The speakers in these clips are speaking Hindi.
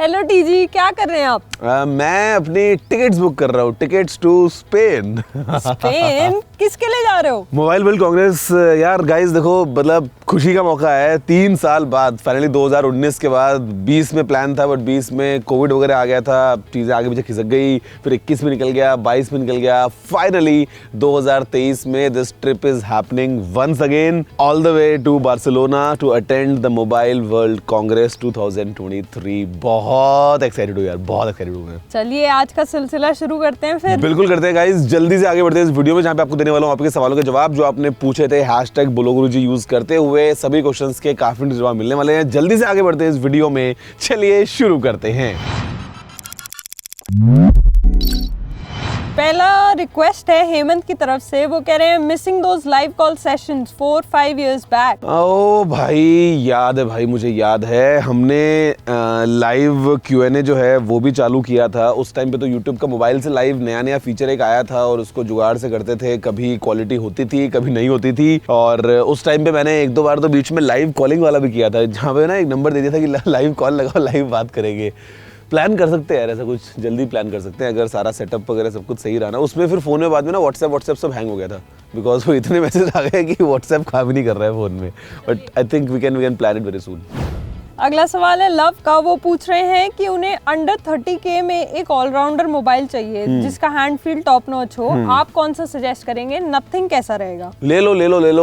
हेलो टीजी, क्या कर रहे हैं आप? मैं अपनी टिकट्स बुक कर रहा हूँ, टिकट्स टू स्पेन। स्पेन? किसके लिए जा रहे हो? Mobile world Congress. यार गाइस देखो, मतलब खुशी का मौका है 3 साल बाद फाइनली। 2019 के बाद 20 में प्लान था, बट 20 में कोविड वगैरह आ गया था, चीज़ें आगे पीछे खिसक गई, फिर 21 में निकल गया, 22 में निकल गया। फाइनली 2023 में this trip is happening once again all the way to Barcelona to attend the mobile world congress 2023। बहुत एक्साइटेड हूँ यार, बहुत एक्साइटेड हूँ मैं। चलिए आज का सिलसिला शुरू करते हैं फिर। बिल्कुल करते हैं गाइस, जल्दी से आगे बढ़ते हैं इस वीडियो में, जहाँ पे आपको देने वाला हूँ आपके सवालों के जवाब जो आपने पूछे थे #बोलोगुरुजी यूज करते हुए। सभी क्वेश्चंस के काफी जवाब मिलने वाले हैं। जल्दी से आगे बढ़ते हैं इस वीडियो में, चलिए शुरू करते हैं। पहला रिक्वेस्ट है हेमंत की तरफ से। वो कह रहे हैं missing those live call sessions 4-5 years back. ओ भाई, याद है भाई, मुझे याद है। हमने लाइव Q&A जो है वो भी चालू किया था। उस टाइम पे तो यूट्यूब का मोबाइल से लाइव नया फीचर एक आया था और उसको जुगाड़ से करते थे। कभी क्वालिटी होती थी, कभी नहीं होती थी। और उस टाइम पे मैंने 1-2 बार तो बीच में लाइव कॉलिंग वाला भी किया था, जहाँ पे ना एक नंबर दे दिया था कि लाइव कॉल लगाओ, लाइव बात करेंगे। प्लान कर सकते हैं यार, ऐसा कुछ जल्दी प्लान कर सकते हैं अगर सारा सेटअप वगैरह सब कुछ सही रहा ना। उसमें फिर फोन में बाद में ना व्हाट्सएप सब हैंग हो गया था, बिकॉज वो इतने मैसेज आ गए कि व्हाट्सएप काम ही नहीं कर रहा है फोन में। But I think we can plan it very soon. अगला सवाल है लव का। वो पूछ रहे हैं कि उन्हें अंडर 30K में एक ऑलराउंडर मोबाइल चाहिए जिसका हैंड फील टॉप नॉच हो। आप कौन सा सजेस्ट करेंगे? नथिंग कैसा रहेगा? ले लो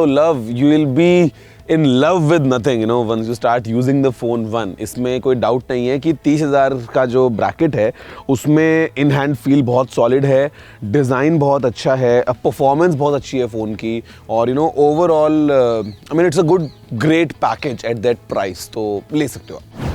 love, you will be in love with nothing, you know, once you start using the phone one। इसमें कोई डाउट नहीं है कि 30,000 का जो ब्रैकेट है उसमें इन हैंड फील बहुत सॉलिड है, डिज़ाइन बहुत अच्छा है, परफॉर्मेंस बहुत अच्छी है फ़ोन की, और you know overall I mean it's a good great package at that price, तो ले सकते हो आप।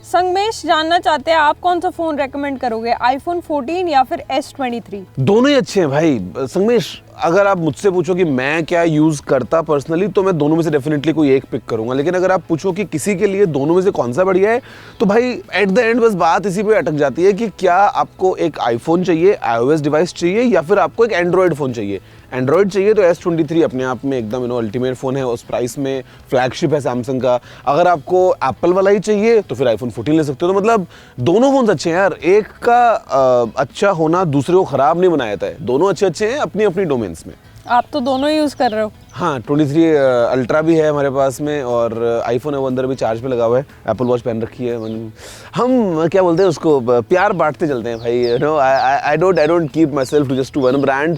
संगमेश जानना चाहते हैं आप कौन सा फोन रेकमेंड करोगे, iPhone 14 या फिर S23? दोनों ही अच्छे हैं भाई। संगमेश, अगर आप मुझसे पूछो कि मैं क्या यूज करता पर्सनली, तो मैं दोनों में से डेफिनेटली कोई एक पिक करूंगा। लेकिन अगर आप पूछो कि किसी के लिए दोनों में से कौन सा बढ़िया है, तो भाई एट द एंड बस बात इसी पे अटक जाती है कि क्या आपको एक आईफोन चाहिए, iOS डिवाइस चाहिए, या फिर आपको एक एंड्रॉयड फोन चाहिए। एंड्रॉयड चाहिए तो S23 अपने आप में एकदम अल्टीमेट फ़ोन है, उस प्राइस में फ्लैगशिप है सैमसंग का। अगर आपको एप्पल वाला ही चाहिए तो फिर iPhone 14 ले सकते हो। तो मतलब दोनों फ़ोन्स अच्छे हैं यार, एक का अच्छा होना दूसरे को ख़राब नहीं बनाया जाता है। दोनों अच्छे हैं अपनी अपनी डोमेन्स में। आप तो दोनों यूज़ कर रहे हो। हाँ, 23 अल्ट्रा भी है हमारे पास में, और आईफोन है वो अंदर भी चार्ज पे लगा हुआ है, एप्पल वॉच पहन रखी है। हम क्या बोलते हैं उसको, प्यार बांटते चलते हैं भाई। You know, I don't keep my self to just to one brand.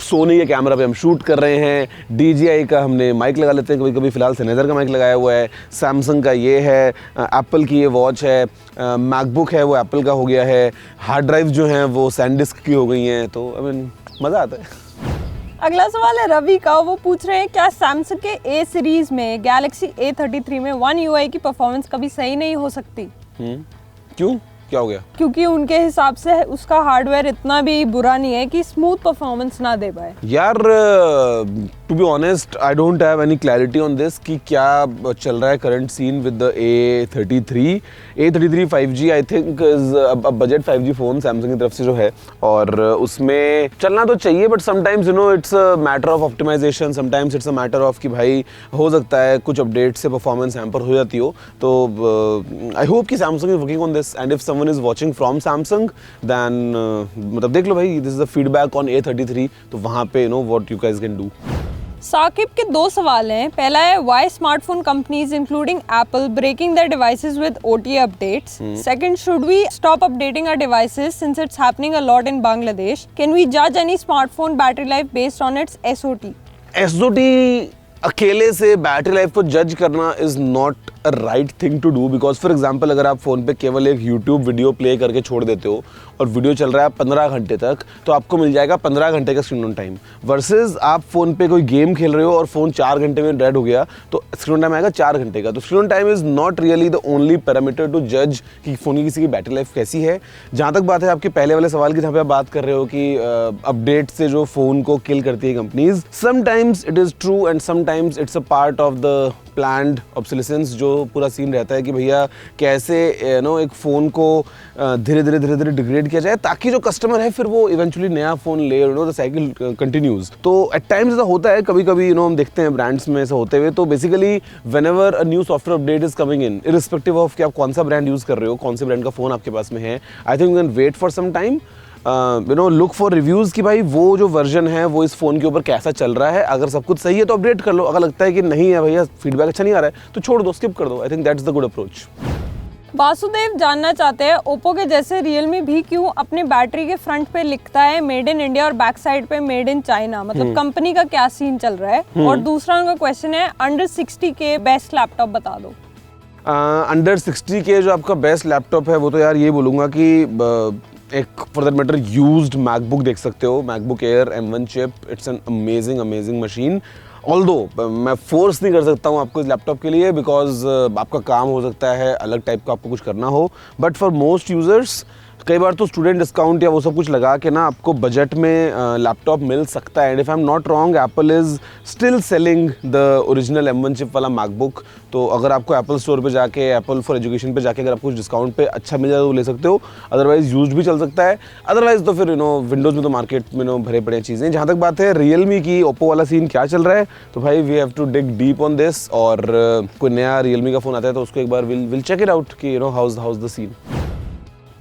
Sony के कैमरा पे हम शूट कर रहे हैं, DJI का हमने माइक लगा लेते हैं कभी कभी, फिलहाल सैनहाइजर का माइक लगाया हुआ है, सैमसंग का ये है, एप्पल की ये वॉच है, मैकबुक है वो एप्पल का हो गया है, हार्ड ड्राइव जो हैं वो सैनडिस्क की हो गई हैं। तो आई मीन मज़ा आता है। अगला सवाल है रवि का। वो पूछ रहे हैं क्या सैमसंग के A सीरीज में गैलेक्सी A33 में One UI की परफॉर्मेंस कभी सही नहीं हो सकती? क्यों, क्या हो गया? क्योंकि उनके हिसाब से उसका हार्डवेयर इतना भी बुरा नहीं है कि स्मूथ परफॉर्मेंस ना दे पाए। यार to be honest I don't have any clarity on this कि क्या चल रहा है current scene with the A33 5G I think is a budget 5G phone Samsung की तरफ से जो है, और उसमें चलना तो चाहिए, but sometimes you know it's a matter of optimisation, sometimes it's a matter of कि भाई हो सकता है कुछ अपडेट से परफॉर्मेंस हैम्पर हो जाती हो। तो आई होप कि Samsung is working on this, and if someone is watching from Samsung then मतलब देख लो भाई, this is the feedback on A33, तो वहाँ पे you know what you guys can do. Saqib के 2 सवाल हैं। पहला है why smartphone companies including Apple breaking their devices with OTA updates. Second, should we stop updating our devices since it's happening a lot in Bangladesh? Can we जज any smartphone battery life based on its SOT? अकेले से बैटरी लाइफ को जज करना is not a right thing to do, because for example अगर आप फोन पे केवल एक यूट्यूब वीडियो प्ले करके छोड़ देते हो और वीडियो चल रहा है 15 घंटे तक, तो आपको मिल जाएगा 15 घंटे का स्क्रीन ऑन टाइम। वर्सेज आप फोन पे कोई गेम खेल रहे हो और फोन 4 घंटे में डेड हो गया, तो स्क्रीन ऑन टाइम आएगा 4 घंटे का। तो screen on time is not really the only parameter to जज कि फोन की किसी की बैटरी लाइफ कैसी है। जहाँ तक बात है आपके पहले वाले सवाल की, जहाँ पे आप बात कर रहे हो कि अपडेट से जो फोन को किल करती है companies, sometimes it is true and sometimes it's a part of the planned obsolescence जो पूरा सीन रहता है कि भैया कैसे एक फ़ोन को धीरे धीरे डिग्रेड किया जाए ताकि जो कस्टमर है फिर वो इवेंचुअली नया फ़ोन ले, द साइकिल कंटिन्यूज। तो एट टाइम्स ऐसा होता है, कभी कभी हम देखते हैं ब्रांड्स में ऐसा होते हुए। तो basically whenever a new software update is coming in, irrespective of कि आप कौन सा ब्रांड यूज़ कर रहे हो, कौन से ब्रांड का फ़ोन आपके पास में है, I think you can wait for some time, look for reviews कि भाई वो जो वर्जन है वो इस फ़ोन के ऊपर कैसा चल रहा है। अगर सब कुछ सही है तो अपडेट कर लो, अगर लगता है कि नहीं है भैया फीडबैक अच्छा नहीं आ रहा है तो छोड़ दो, स्किप कर दो। I think that's the good approach. Vasudev जानना चाहते हैं ओप्पो के जैसे रियलमी भी क्यों अपने बैटरी के फ्रंट पे लिखता है मेड इन इंडिया और बैक साइड पे मेड इन चाइना, मतलब कंपनी का क्या सीन चल रहा है। और दूसरा उनका क्वेश्चन है अंडर 60K बेस्ट लैपटॉप बता दो। अंडर 60K जो आपका बेस्ट लैपटॉप है वो तो यार ये बोलूँगा कि एक for that matter used MacBook देख सकते हो, MacBook air M1 chip. It's an amazing machine. Although मैं फोर्स नहीं कर सकता हूँ आपको इस लैपटॉप के लिए, बिकॉज आपका काम हो सकता है अलग टाइप का आपको कुछ करना हो, बट फॉर मोस्ट यूजर्स कई बार तो स्टूडेंट डिस्काउंट या वो सब कुछ लगा के ना आपको बजट में लैपटॉप मिल सकता है। And if I am not wrong Apple is still selling the original M1 chip वाला मैकबुक। तो अगर आपको एप्पल स्टोर पे जाके, एप्पल फॉर एजुकेशन पे जाके अगर आपको कुछ डिस्काउंट पे अच्छा मिल जाए तो ले सकते हो, अदरवाइज यूज भी चल सकता है। अदरवाइज तो फिर विंडोज़ में तो मार्केट में भरे पड़े चीज़ें। जहाँ तक बात है रियलमी की, ओप्पो वाला सीन क्या चल रहा है, तो भाई we have to dig deep on this. और कोई नया रियलमी का फ़ोन आता है तो उसको एक बार विल चेक इट आउट कि हाउस द सीन।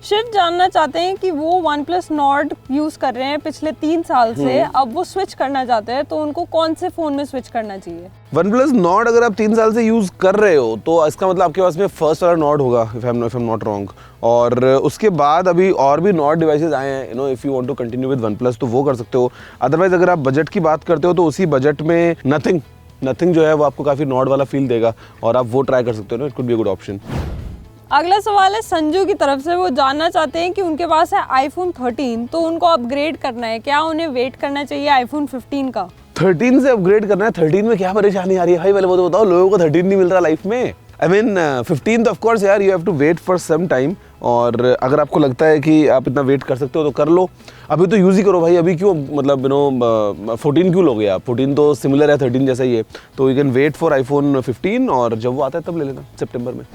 शिव जानना चाहते हैं कि वो OnePlus Nord यूज कर रहे हैं पिछले 3 साल से, अब वो स्विच करना चाहते हैं तो उनको कौन से फोन में स्विच करना चाहिए। OnePlus Nord अगर आप 3 साल से यूज कर रहे हो तो इसका मतलब आपके पास में फर्स्ट वाला Nord होगा, if I am not wrong. और उसके बाद अभी और भी Nord डिवाइसेस आए हैं, if you want to continue with OnePlus तो वो कर सकते हो। अदरवाइज अगर आप बजट की बात करते हो तो उसी बजट में नथिंग जो है वो आपको काफी Nord वाला फील देगा और आप वो ट्राई कर सकते हो। It could be a good option. अगला सवाल है संजू की तरफ से। वो जानना चाहते हैं कि उनके पास है iPhone 13 तो उनको अपग्रेड करना है, क्या उन्हें वेट करना चाहिए iPhone 15 का? 13 से अपग्रेड करना है, 13 में क्या परेशानी आ रही है भाई? पहले वो तो बताओ, लोगों को 13 नहीं मिल रहा लाइफ में। आई मीन 15 तो ऑफ कोर्स यार you have to wait for some time. और अगर आपको लगता है कि आप इतना वेट कर सकते हो तो कर लो, अभी तो यूज़ ही करो भाई। अभी क्यों 14 क्यों लोगे आप? 14 तो सिमिलर है 13 जैसा ही है। तो you can wait for iPhone 15 और जब वो आता है तब ले लेना सितंबर में।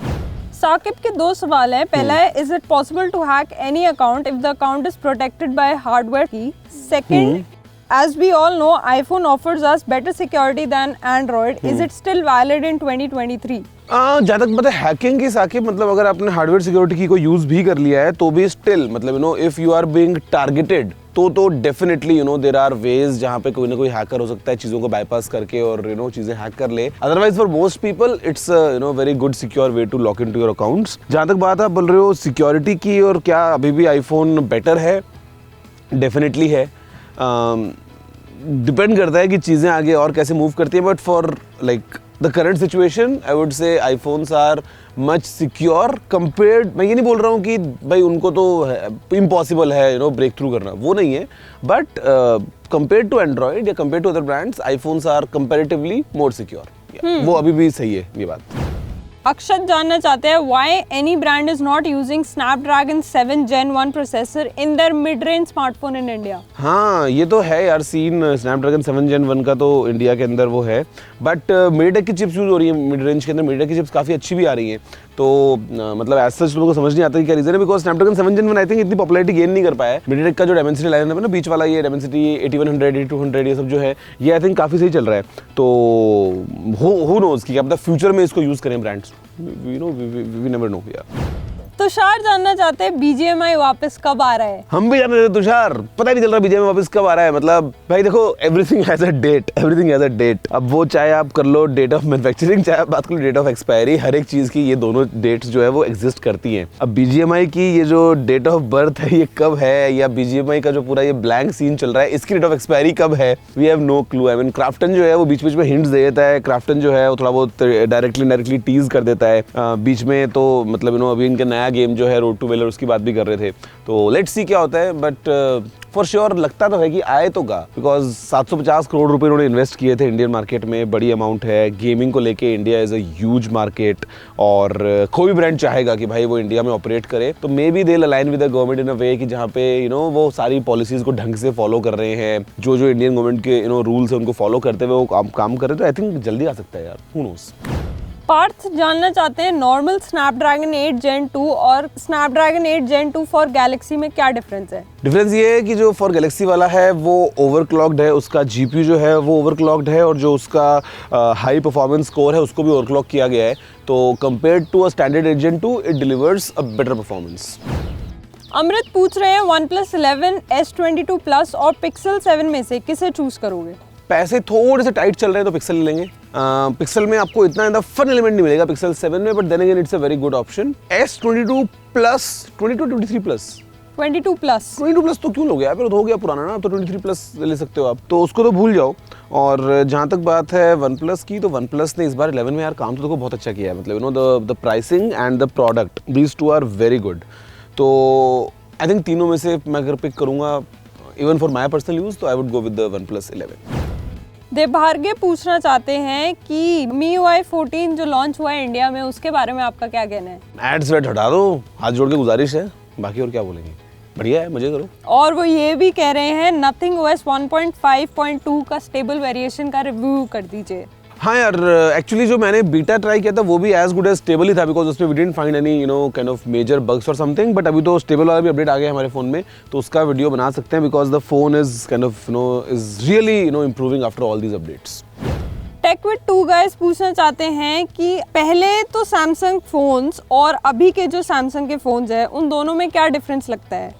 साकिब के 2 सवाल हैं। पहला है is it possible to hack any account if the account is protected by hardware key? Second, as we all know iPhone offers us better security than Android. Is it still valid in 2023? जहाँ तक पता है हैकिंग की साकिब, मतलब अगर आपने हार्डवेयर सिक्योरिटी की को यूज़ भी कर लिया है तो भी स्टिल मतलब if you are being targeted तो डेफिनेटली देयर आर वेज जहाँ पे कोई ना कोई हैकर हो सकता है चीज़ों को बाईपास करके और चीज़ें हैक कर ले। Otherwise for most people it's very good secure way to lock in to your accounts. जहाँ तक बात आप बोल रहे हो सिक्योरिटी की और क्या अभी भी आईफोन बेटर है, डेफिनेटली है। डिपेंड करता है कि चीज़ें आगे और कैसे मूव करती है, but for like the current situation I would say iPhones are much secure compared. मैं ये नहीं बोल रहा हूँ कि भाई उनको तो इम्पॉसिबल है ब्रेक थ्रू करना, वो नहीं है, बट कंपेयर्ड टू एंड्रॉयड या compared to other brands iPhones are comparatively more secure. वो अभी भी सही है ये बात। अक्षत जानना चाहते हैं why any brand is not using Snapdragon 7 Gen 1 processor in their mid-range smartphone in India? हाँ ये तो है यार सीन, Snapdragon 7 Gen 1 का तो इंडिया के अंदर वो है, बट मीडियाटेक की चिप्स यूज़ हो रही है मिड रेंज के अंदर। मीडियाटेक की चिप्स काफ़ी अच्छी भी आ रही हैं, तो मतलब एज सच लोगों को समझ नहीं आता कि क्या रीज़न है, because Snapdragon 7 Gen 1 I think इतनी पॉपुलैरिटी गेन नहीं कर पाया है। मीडियाटेक का जो Dimensity लाइन है ना बीच वाला, ये Dimensity 8100 8200 ये सब जो है ये आई थिंक काफ़ी सही चल रहा है। तो who knows कि क्या पता फ्यूचर में इसको यूज़ करें ब्रांड्स, we never know यार। तुषार जानना चाहते हैं BGMI वापस कब आ रहा है? हम भी जानते थे तुषार, पता ही नहीं चल रहा BGMI वापस कब आ रहा है। मतलब भाई देखो एवरीथिंग हैज अ डेट, अब वो चाहे आप कर लो डेट ऑफ मैन्युफैक्चरिंग, चाहे आप बात कर लो डेट ऑफ एक्सपायरी, हर एक चीज़ की ये दोनों डेट्स जो है वो एग्जिस्ट करती हैं। अब BGMI की ये जो डेट ऑफ बर्थ है ये कब है, या BGMI का जो पूरा ये ब्लैंक सीन चल रहा है इसकी डेट ऑफ एक्सपायरी कब है, we have no clue. I mean Krafton जो है वो बीच बीच में हिंट्स दे देता है, क्राफ्टन जो है वो थोड़ा बहुत डायरेक्टली टीज कर देता है बीच में। तो मतलब अभी इनका नया गेम जो है रोड टू वेलर उसकी बात भी कर रहे थे, तो लेट्स सी क्या होता है। बट फॉर श्योर लगता तो है कि आए तो का, बिकॉज 750 करोड़ रुपए उन्होंने इन्वेस्ट किए थे इंडियन मार्केट में, बड़ी अमाउंट है। गेमिंग को लेके India is a huge market और कोई भी ब्रांड चाहेगा कि भाई वो इंडिया में ऑपरेट करे, तो may be they align with the government in a way कि जहाँ पे वो सारी पॉलिसीज़ को ढंग से फॉलो कर रहे हैं, जो इंडियन गवर्नमेंट के रूल्स है उनको फॉलो करते हुए वो काम कर रहे हैं। तो आई थिंक जल्दी आ सकता है यार, हू नोस। पार्थ जानना चाहते हैं नॉर्मल स्नैपड्रैगन 8 Gen 2 और स्नैपड्रैगन 8 Gen 2 फॉर गैलेक्सी में क्या डिफरेंस है? डिफरेंस ये है कि जो फॉर गैलेक्सी वाला है वो ओवरक्लॉक्ड है, उसका जीपीयू जो है वो ओवरक्लॉक्ड है, और जो उसका हाई परफॉर्मेंस कोर है उसको भी ओवरक्लॉक किया गया है। तो compared to a standard 8 Gen 2 it delivers a better performance. Amrit पूछ रहे हैं OnePlus 11 S22 Plus और Pixel 7 में से किसे चूज करोगे? पैसे थोड़े से टाइट चल रहे हैं तो पिक्सल ले लेंगे। पिक्सल में आपको इतना ज़्यादा फन एलिमेंट नहीं मिलेगा पिक्सल 7 में, but then again it's a very good option. S22 Plus 22 23 plus तो क्यों लोगे यार, फिर तो हो गया पुराना ना, तो 23 प्लस ले सकते हो आप, तो उसको तो भूल जाओ। और जहाँ तक बात है OnePlus की, तो OnePlus ने इस बार 11 में यार काम तो देखो बहुत अच्छा किया है, मतलब you know the pricing and the product, these two are very good. तो आई थिंक तीनों में से मैं अगर पिक करूँगा even for my personal use, तो I would go with the OnePlus 11। Devbharge पूछना चाहते हैं कि MIUI 14 जो लॉन्च हुआ है इंडिया में, उसके बारे में आपका क्या कहना है? एड्स वेट हटा दो, हाथ जोड़ के गुजारिश है, बाकी और क्या बोलेंगे, बढ़िया है, मजे करो। और वो ये भी कह रहे हैं नथिंग OS 1.5.2 का स्टेबल वेरिएशन का रिव्यू कर दीजिए। हाँ यार, एक्चुअली जो मैंने बीटा ट्राई किया था वो भी एज गुड एज स्टेबल ही था, बिकॉज उसमें we didn't find any you know kind of major bugs और समथिंग। बट अभी तो स्टेबल वाला भी अपडेट आ गया है हमारे फ़ोन में, तो उसका वीडियो बना सकते हैं, because the phone is kind of you know is really you know improving after all these updates. Tech with 2 guys पूछना चाहते हैं कि पहले तो सैमसंग फोन्स और अभी के जो सैमसंग के फोन्स है उन दोनों में क्या डिफरेंस लगता है?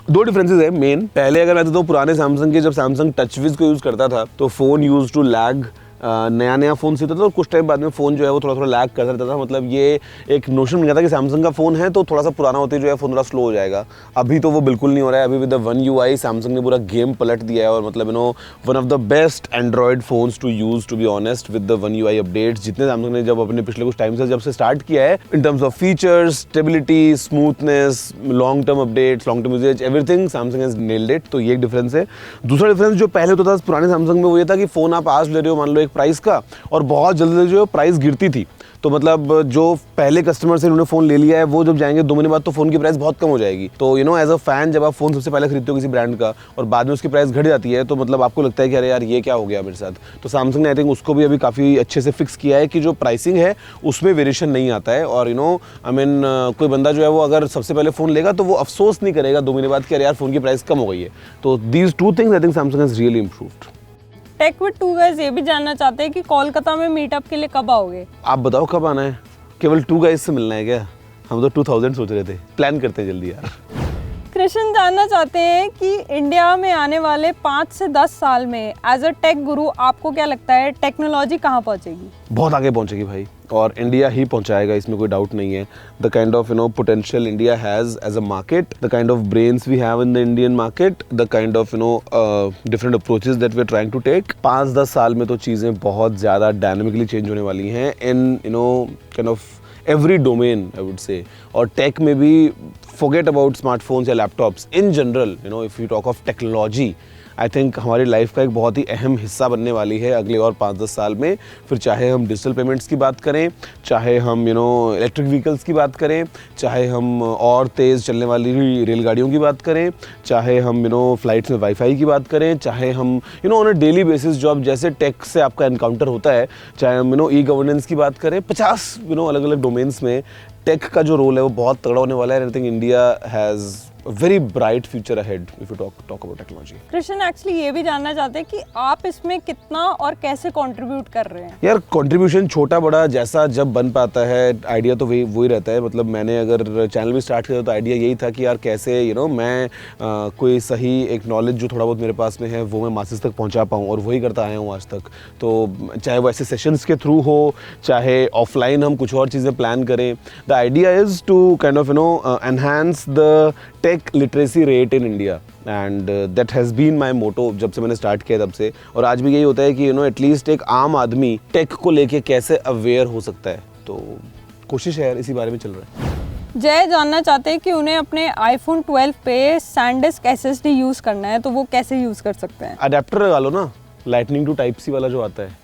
दो डिफरेंसेस है मेन। पहले अगर मैं तो पुराने सैमसंग के, जब सैमसंग टचविज को यूज़ करता था तो फ़ोन यूज टू लैग, नया फोन सीखता था और कुछ टाइम बाद में फ़ोन जो है वो थोड़ा थोड़ा लैग कर रहता था। मतलब ये एक नोशन बन गया था कि सैमसंग का फ़ोन है तो थोड़ा सा पुराना होते जो है फ़ोन थोड़ा स्लो हो जाएगा। अभी तो वो बिल्कुल नहीं हो रहा है। अभी with the One UI Samsung ने पूरा गेम पलट दिया है, और मतलब you know one of the best Android phones to use, to be honest, with the One UI updates जितने सैमसंग ने जब अपने पिछले कुछ टाइम से जब से स्टार्ट किया है, in terms of features, stability, smoothness, long term updates, long term usages, everything Samsung has nailed it. तो ये एक डिफरेंस है। दूसरा डिफरेंस जो पहले होता था पुराने सैमसंग में वो ये था कि फ़ोन आप आज ले रहे हो मान लो एक प्राइस का, और बहुत जल्दी जो प्राइस गिरती थी। तो मतलब जो पहले कस्टमर से उन्होंने फ़ोन ले लिया है वो जब जाएंगे 2 महीने बाद तो फ़ोन की प्राइस बहुत कम हो जाएगी। तो you know as a fan जब आप फ़ोन सबसे पहले खरीदते हो किसी ब्रांड का और बाद में उसकी प्राइस घट जाती है, तो मतलब आपको लगता है कि अरे यार ये क्या हो गया मेरे साथ। तो सैमसंग ने आई थिंक उसको भी अभी काफ़ी अच्छे से फिक्स किया है कि जो प्राइसिंग है उसमें वेरिएशन नहीं आता है। और यू नो आई मीन कोई बंदा जो है वो अगर सबसे पहले फ़ोन लेगा तो वो अफसोस नहीं करेगा 2 महीने बाद कि अरे यार फ़ोन की प्राइस कम हो गई है। तो these two things I think Samsung has really improved. Tech with 2 guys ये भी जानना चाहते हैं कि कोलकाता में मीटअप के लिए कब आओगे? आप बताओ कब आना है? केवल 2 गाइस से मिलना है क्या? हम तो 2000 सोच रहे थे, प्लान करते हैं जल्दी यार। कृष्ण जानना चाहते हैं कि इंडिया में आने वाले 5 से 10 साल में एज अ टेक गुरु आपको क्या लगता है टेक्नोलॉजी कहाँ पहुँचेगी? बहुत आगे पहुँचेगी भाई, और इंडिया ही पहुँचाएगा, इसमें कोई डाउट नहीं है। The kind of you know potential India has as a market, the kind of brains we have in the Indian market, the kind of you know different approaches that we are trying to take, 5-10 साल में तो चीज़ें बहुत ज़्यादा डायनामिकली चेंज होने वाली हैं in you know kind of every domain I would say। और टेक में भी forget about smartphones या laptops in general, you know if you talk of technology, I think हमारी लाइफ का एक बहुत ही अहम हिस्सा बनने वाली है अगले और 5-10 साल में। फिर चाहे हम डिजिटल पेमेंट्स की बात करें, चाहे हम यू नो इलेक्ट्रिक व्हीकल्स की बात करें, चाहे हम और तेज़ चलने वाली रेलगाड़ियों की बात करें, चाहे हम यू नो फ्लाइट्स में वाईफाई की बात करें, चाहे हम you know on a daily basis जो अब जैसे टेक से आपका एनकाउंटर होता है, चाहे हम यू नो ई गवर्नेंस की बात करें, 50 यू नो अलग अलग डोमेन्स में टेक का जो रोल है वो बहुत तगड़ा होने वाला है। I think India has very bright future ahead if you talk about technology। Krishna actually ये भी जानना चाहते हैं कि आप इसमें कितना और कैसे कंट्रीब्यूट कर रहे हैं? यार कंट्रीब्यूशन छोटा बड़ा जैसा जब बन पाता है, आइडिया तो वही रहता है। मतलब मैंने अगर चैनल भी स्टार्ट किया तो आइडिया यही था कि यार कैसे यू नो मैं कोई सही एक नॉलेज जो थोड़ा बहुत मेरे पास में है वो मैं मासेस तक पहुंचा पाऊँ, और वही करता आया हूँ आज तक। तो चाहे वो ऐसे सेशंस के थ्रू हो, चाहे ऑफलाइन हम कुछ और चीज़ें प्लान करें, the idea is to kind of you know enhance the tech literacy rate in India, and that has been my motto जब से मैंने स्टार्ट किया तब से। और आज भी यही होता है कि यू नो एटलीस्ट एक आम आदमी टेक को लेके कैसे अवेयर हो सकता है। तो कोशिश है यार, इसी बारे में चल रहा है। जय जानना चाहते हैं कि उन्हें अपने iPhone 12 पे SanDisk SSD यूज़ करना है, तो वो कैसे यूज़ कर सकते हैं? अडेप्टर लगा लो ना, लाइटनिंग टू टाइप सी वाला जो आता है,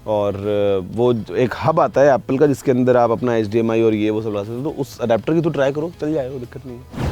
और वो एक हब आता है एप्पल का जिसके अंदर आप अपना HDMI और ये वो सब लगा सकते हो। तो उस अडेप्टर की तो ट्राई करो, चल जाएगा, दिक्कत नहीं है।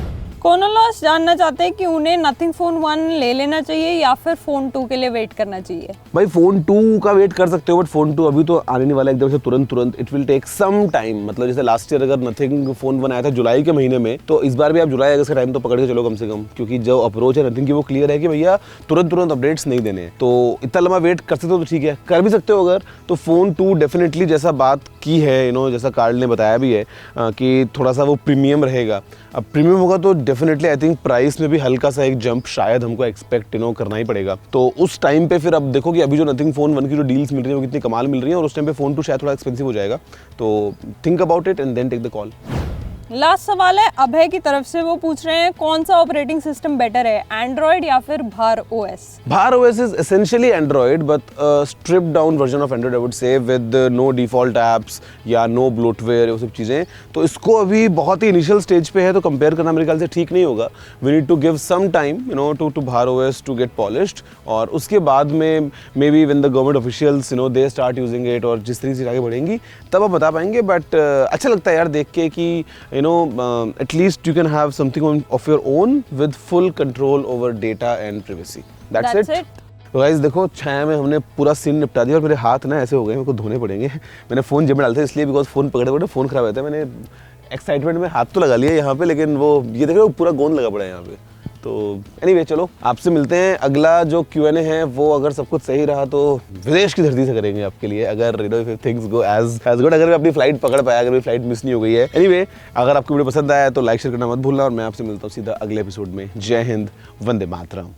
कोनोलॉस जानना चाहते हैं कि उन्हें नथिंग फोन 1 ले लेना चाहिए या फिर फोन 2 के लिए वेट करना चाहिए। भाई फोन 2 का वेट कर सकते हो, बट फोन 2 अभी तो आने नहीं वाला एकदम से तुरंत। It will take some time. मतलब जैसे लास्ट ईयर अगर नथिंग फोन 1 आया था जुलाई के महीने में, तो इस बार भी आप जुलाई अगस्त का टाइम तो पकड़ के चलो कम से कम, क्योंकि जो अप्रोच है नथिंग की वो क्लियर है कि भैया तुरंत अपडेट्स नहीं देने। तो इतना लंबा वेट कर सकते हो तो ठीक है, कर भी सकते हो अगर तो फोन 2 डेफिनेटली जैसा बात की है जैसा कार्ल ने बताया भी है कि थोड़ा सा वो प्रीमियम रहेगा। अब प्रीमियम होगा तो डेफिनेटली आई थिंक प्राइस में भी हल्का सा एक जंप शायद हमको एक्सपेक्ट करना ही पड़ेगा। तो उस टाइम पे फिर अब देखो कि अभी जो नथिंग फोन 1 की जो डील्स मिल रही है वो कितनी कमाल मिल रही है, और उस टाइम पे फोन 2 शायद थोड़ा एक्सपेंसिव हो जाएगा। तो think about it and then take the call. Last सवाल है अभय की तरफ से, वो पूछ रहे हैं कौन सा ऑपरेटिंग सिस्टम बेटर है, एंड्रॉइड या फिर Bhar OS? Bhar OS is essentially Android but stripped down version of Android I would say, with no default apps या नो ब्लोटवेयर, वो सब चीज़ें। तो इसको अभी बहुत ही इनिशियल स्टेज पे है, तो कंपेयर करना मेरे ख्याल से ठीक नहीं होगा। We need to give some time to Bhar OS to get polished, और उसके बाद में maybe when the government officials they start using it और जिस तरीके से आगे बढ़ेंगी तब आप बता पाएंगे। बट अच्छा लगता है यार देख के कि at least you can have something of your own with full control over data and privacy. That's it. तो गाइस देखो छाया में हमने पूरा सीन निपटा दिया, और मेरे हाथ ना ऐसे हो गए, मेरे को धोने पड़ेंगे। मैंने फ़ोन जेब में डालते इसलिए बिकॉज फ़ोन पकड़े फ़ोन खराब रहता है। मैंने एक्साइटमेंट में हाथ तो लगा लिया यहाँ पे, लेकिन वो ये देख रहे हो पूरा गोंद लगा पड़ा है यहाँ पे। तो एनीवे चलो आपसे मिलते हैं। अगला जो Q&A है वो अगर सब कुछ सही रहा तो विदेश की धरती से करेंगे आपके लिए, अगर if things go as good, अगर मैं अपनी फ्लाइट पकड़ पाया, अगर मेरी फ्लाइट मिस नहीं हो गई है। एनीवे अगर आपको वीडियो पसंद आया तो लाइक शेयर करना मत भूलना, और मैं आपसे मिलता हूँ सीधा अगले एपिसोड में। जय हिंद, वंदे मातरम।